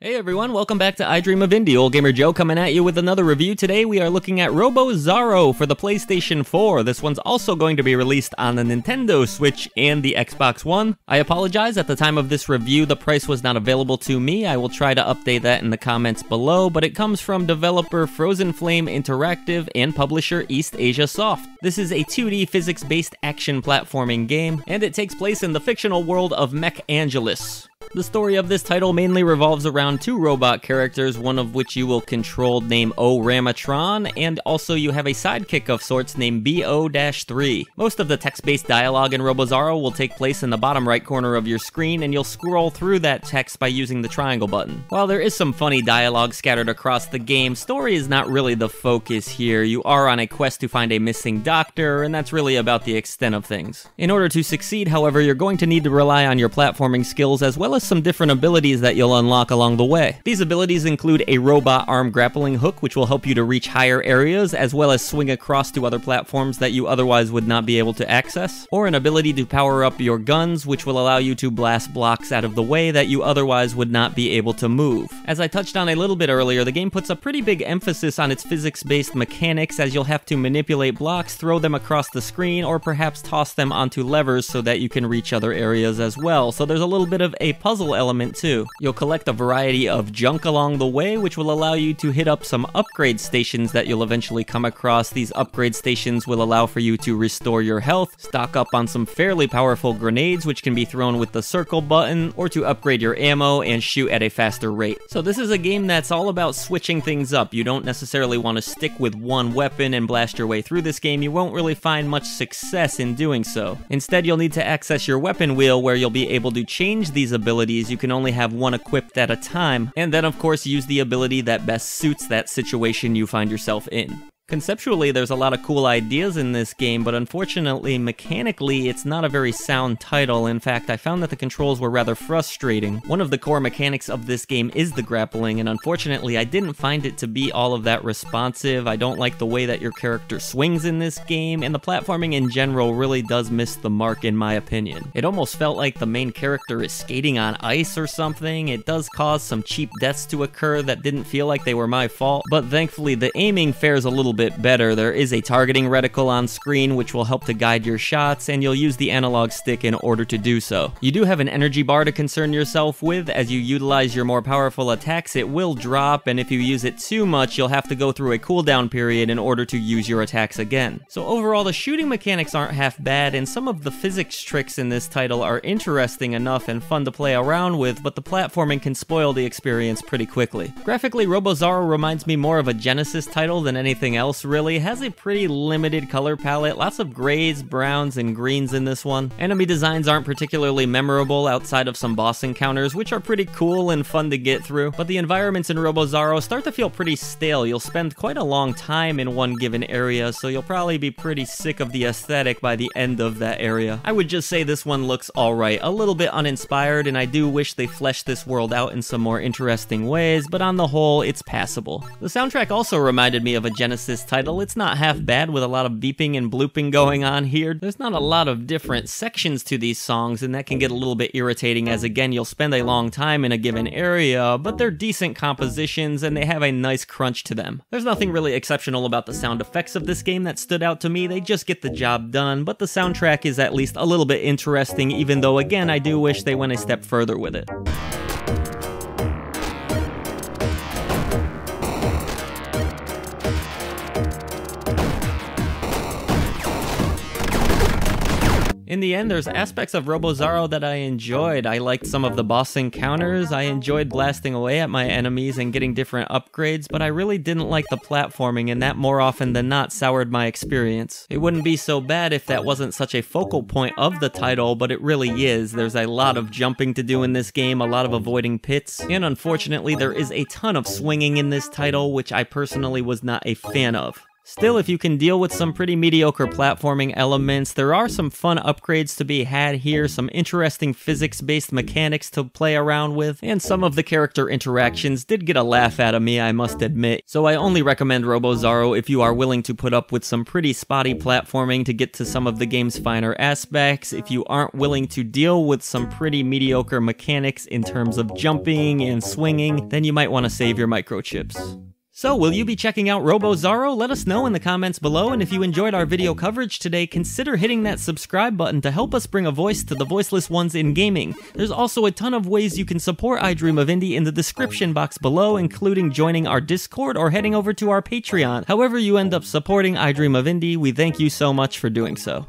Hey everyone, welcome back to I Dream of Indie. Ole Gamer Joe coming at you with another review. Today we are looking at Robozarro for the PlayStation 4. This one's also going to be released on the Nintendo Switch and the Xbox One. I apologize, at the time of this review the price was not available to me. I will try to update that in the comments below, but it comes from developer Frozen Flame Interactive and publisher eastasiasoft. This is a 2D physics-based action platforming game, and it takes place in the fictional world of Mech Angeles. The story of this title mainly revolves around two robot characters, one of which you will control named O-Ramatron, and also you have a sidekick of sorts named BO-3. Most of the text-based dialogue in Robozarro will take place in the bottom right corner of your screen, and you'll scroll through that text by using the triangle button. While there is some funny dialogue scattered across the game, story is not really the focus here. You are on a quest to find a missing doctor, and that's really about the extent of things. In order to succeed, however, you're going to need to rely on your platforming skills as well as some different abilities that you'll unlock along the way. These abilities include a robot arm grappling hook, which will help you to reach higher areas, as well as swing across to other platforms that you otherwise would not be able to access, or an ability to power up your guns, which will allow you to blast blocks out of the way that you otherwise would not be able to move. As I touched on a little bit earlier, the game puts a pretty big emphasis on its physics-based mechanics, as you'll have to manipulate blocks, throw them across the screen, or perhaps toss them onto levers so that you can reach other areas as well. So there's a little bit of a puzzle element too. You'll collect a variety of junk along the way, which will allow you to hit up some upgrade stations that you'll eventually come across. These upgrade stations will allow for you to restore your health, stock up on some fairly powerful grenades, which can be thrown with the circle button, or to upgrade your ammo and shoot at a faster rate. So this is a game that's all about switching things up. You don't necessarily want to stick with one weapon and blast your way through this game. You won't really find much success in doing so. Instead, you'll need to access your weapon wheel, where you'll be able to change these abilities. You can only have one equipped at a time, and then of course use the ability that best suits that situation you find yourself in. Conceptually, there's a lot of cool ideas in this game, but unfortunately, mechanically, it's not a very sound title. In fact, I found that the controls were rather frustrating. One of the core mechanics of this game is the grappling, and unfortunately, I didn't find it to be all of that responsive. I don't like the way that your character swings in this game, and the platforming in general really does miss the mark in my opinion. It almost felt like the main character is skating on ice or something. It does cause some cheap deaths to occur that didn't feel like they were my fault, but thankfully, the aiming fares a little bit better. There is a targeting reticle on screen which will help to guide your shots, and you'll use the analog stick in order to do so. You do have an energy bar to concern yourself with. As you utilize your more powerful attacks, it will drop, and if you use it too much, you'll have to go through a cooldown period in order to use your attacks again. So overall, the shooting mechanics aren't half bad, and some of the physics tricks in this title are interesting enough and fun to play around with, but the platforming can spoil the experience pretty quickly. Graphically, Robozarro reminds me more of a Genesis title than anything else really. It has a pretty limited color palette, lots of grays, browns, and greens in this one. Enemy designs aren't particularly memorable outside of some boss encounters, which are pretty cool and fun to get through, but the environments in Robozarro start to feel pretty stale. You'll spend quite a long time in one given area, so you'll probably be pretty sick of the aesthetic by the end of that area. I would just say this one looks alright, a little bit uninspired, and I do wish they fleshed this world out in some more interesting ways, but on the whole, it's passable. The soundtrack also reminded me of a Genesis title. It's not half bad with a lot of beeping and blooping going on here. There's not a lot of different sections to these songs, and that can get a little bit irritating, as again, you'll spend a long time in a given area, but they're decent compositions and they have a nice crunch to them. There's nothing really exceptional about the sound effects of this game that stood out to me. They just get the job done, but the soundtrack is at least a little bit interesting, even though again, I do wish they went a step further with it. In the end, there's aspects of Robozarro that I enjoyed. I liked some of the boss encounters, I enjoyed blasting away at my enemies and getting different upgrades, but I really didn't like the platforming, and that more often than not soured my experience. It wouldn't be so bad if that wasn't such a focal point of the title, but it really is. There's a lot of jumping to do in this game, a lot of avoiding pits, and unfortunately there is a ton of swinging in this title, which I personally was not a fan of. Still, if you can deal with some pretty mediocre platforming elements, there are some fun upgrades to be had here, some interesting physics-based mechanics to play around with, and some of the character interactions did get a laugh out of me, I must admit. So I only recommend Robozarro if you are willing to put up with some pretty spotty platforming to get to some of the game's finer aspects. If you aren't willing to deal with some pretty mediocre mechanics in terms of jumping and swinging, then you might want to save your microchips. So, will you be checking out Robozarro? Let us know in the comments below, and if you enjoyed our video coverage today, consider hitting that subscribe button to help us bring a voice to the voiceless ones in gaming. There's also a ton of ways you can support I Dream of Indie in the description box below, including joining our Discord or heading over to our Patreon. However you end up supporting I Dream of Indie, we thank you so much for doing so.